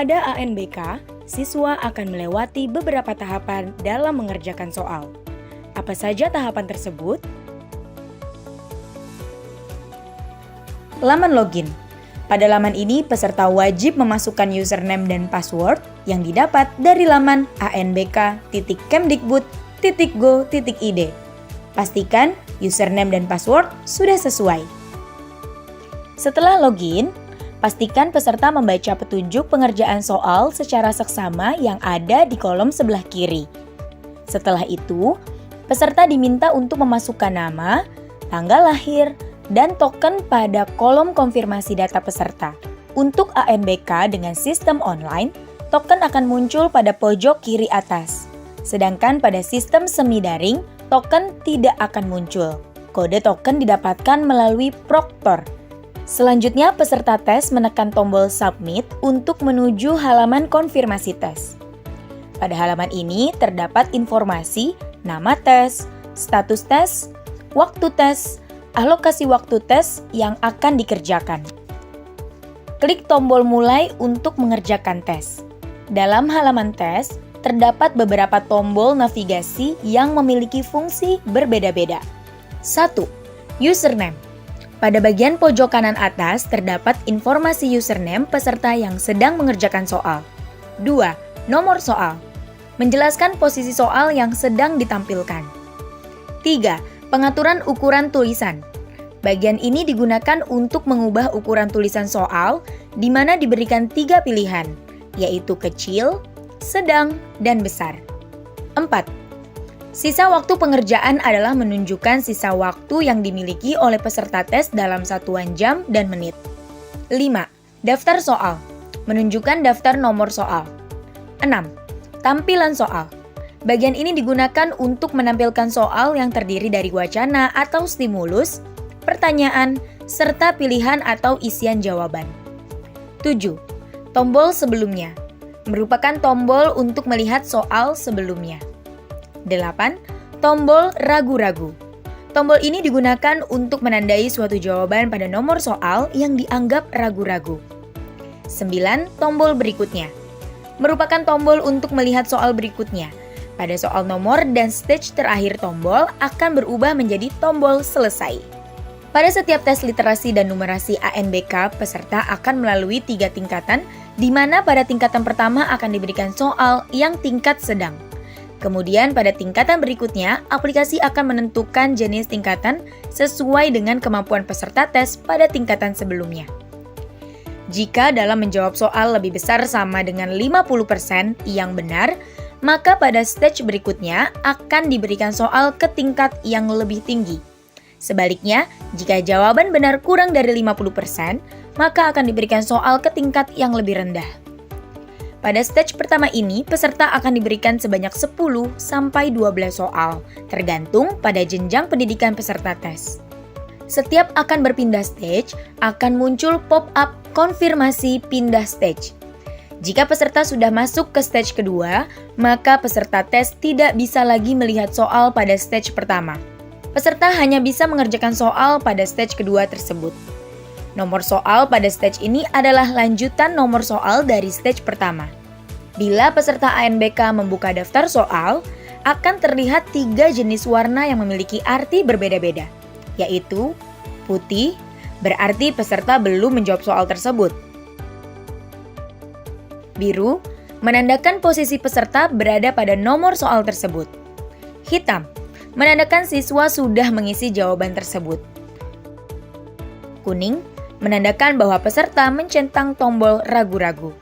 Pada ANBK, siswa akan melewati beberapa tahapan dalam mengerjakan soal. Apa saja tahapan tersebut? Laman login. Pada laman ini, peserta wajib memasukkan username dan password yang didapat dari laman anbk.kemdikbud.go.id. Pastikan username dan password sudah sesuai. Setelah login, pastikan peserta membaca petunjuk pengerjaan soal secara seksama yang ada di kolom sebelah kiri. Setelah itu, peserta diminta untuk memasukkan nama, tanggal lahir, dan token pada kolom konfirmasi data peserta. Untuk ANBK dengan sistem online, token akan muncul pada pojok kiri atas. Sedangkan pada sistem semi daring, token tidak akan muncul. Kode token didapatkan melalui proktor. Selanjutnya, peserta tes menekan tombol submit untuk menuju halaman konfirmasi tes. Pada halaman ini terdapat informasi nama tes, status tes, waktu tes, alokasi waktu tes yang akan dikerjakan. Klik tombol mulai untuk mengerjakan tes. Dalam halaman tes, terdapat beberapa tombol navigasi yang memiliki fungsi berbeda-beda. 1. Username. Pada bagian pojok kanan atas terdapat informasi username peserta yang sedang mengerjakan soal. 2. Nomor soal. Menjelaskan posisi soal yang sedang ditampilkan. 3. Pengaturan ukuran tulisan. Bagian ini digunakan untuk mengubah ukuran tulisan soal, di mana diberikan 3 pilihan, yaitu kecil, sedang, dan besar. 4. Sisa waktu pengerjaan adalah menunjukkan sisa waktu yang dimiliki oleh peserta tes dalam satuan jam dan menit. 5. Daftar soal. Menunjukkan daftar nomor soal. 6. Tampilan soal. Bagian ini digunakan untuk menampilkan soal yang terdiri dari wacana atau stimulus, pertanyaan, serta pilihan atau isian jawaban. 7. Tombol sebelumnya. Merupakan tombol untuk melihat soal sebelumnya. 8. Tombol ragu-ragu. Tombol ini digunakan untuk menandai suatu jawaban pada nomor soal yang dianggap ragu-ragu. 9. Tombol berikutnya. Merupakan tombol untuk melihat soal berikutnya. Pada soal nomor dan stage terakhir tombol akan berubah menjadi tombol selesai. Pada setiap tes literasi dan numerasi ANBK, peserta akan melalui 3 tingkatan, di mana pada tingkatan pertama akan diberikan soal yang tingkat sedang. Kemudian pada tingkatan berikutnya, aplikasi akan menentukan jenis tingkatan sesuai dengan kemampuan peserta tes pada tingkatan sebelumnya. Jika dalam menjawab soal lebih besar sama dengan 50% yang benar, maka pada stage berikutnya akan diberikan soal ke tingkat yang lebih tinggi. Sebaliknya, jika jawaban benar kurang dari 50%, maka akan diberikan soal ke tingkat yang lebih rendah. Pada stage pertama ini, peserta akan diberikan sebanyak 10 sampai 12 soal, tergantung pada jenjang pendidikan peserta tes. Setiap akan berpindah stage, akan muncul pop-up konfirmasi pindah stage. Jika peserta sudah masuk ke stage kedua, maka peserta tes tidak bisa lagi melihat soal pada stage pertama. Peserta hanya bisa mengerjakan soal pada stage kedua tersebut. Nomor soal pada stage ini adalah lanjutan nomor soal dari stage pertama. Bila peserta ANBK membuka daftar soal, akan terlihat 3 jenis warna yang memiliki arti berbeda-beda, yaitu putih, berarti peserta belum menjawab soal tersebut. Biru, menandakan posisi peserta berada pada nomor soal tersebut. Hitam, menandakan siswa sudah mengisi jawaban tersebut. Kuning, menandakan bahwa peserta mencentang tombol ragu-ragu.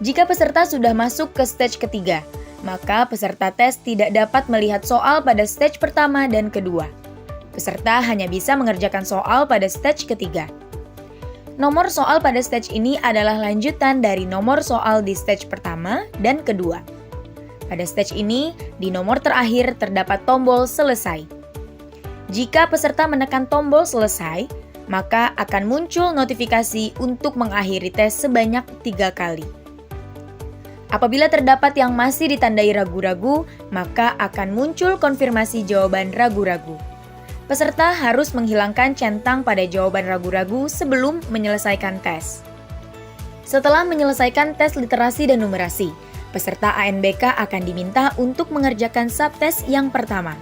Jika peserta sudah masuk ke stage ketiga, maka peserta tes tidak dapat melihat soal pada stage pertama dan kedua. Peserta hanya bisa mengerjakan soal pada stage ketiga. Nomor soal pada stage ini adalah lanjutan dari nomor soal di stage pertama dan kedua. Pada stage ini, di nomor terakhir terdapat tombol selesai. Jika peserta menekan tombol selesai, maka akan muncul notifikasi untuk mengakhiri tes sebanyak 3 kali. Apabila terdapat yang masih ditandai ragu-ragu, maka akan muncul konfirmasi jawaban ragu-ragu. Peserta harus menghilangkan centang pada jawaban ragu-ragu sebelum menyelesaikan tes. Setelah menyelesaikan tes literasi dan numerasi, peserta ANBK akan diminta untuk mengerjakan subtes yang pertama.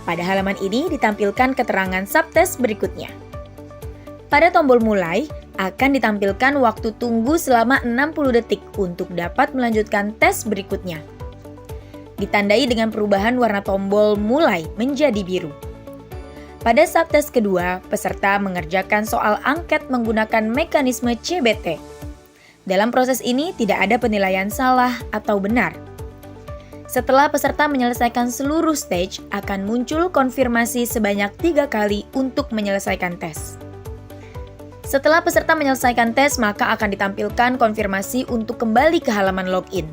Pada halaman ini ditampilkan keterangan subtes berikutnya. Pada tombol mulai, akan ditampilkan waktu tunggu selama 60 detik untuk dapat melanjutkan tes berikutnya. Ditandai dengan perubahan warna tombol mulai menjadi biru. Pada subtes kedua, peserta mengerjakan soal angket menggunakan mekanisme CBT. Dalam proses ini tidak ada penilaian salah atau benar. Setelah peserta menyelesaikan seluruh stage, akan muncul konfirmasi sebanyak 3 kali untuk menyelesaikan tes. Setelah peserta menyelesaikan tes, maka akan ditampilkan konfirmasi untuk kembali ke halaman login.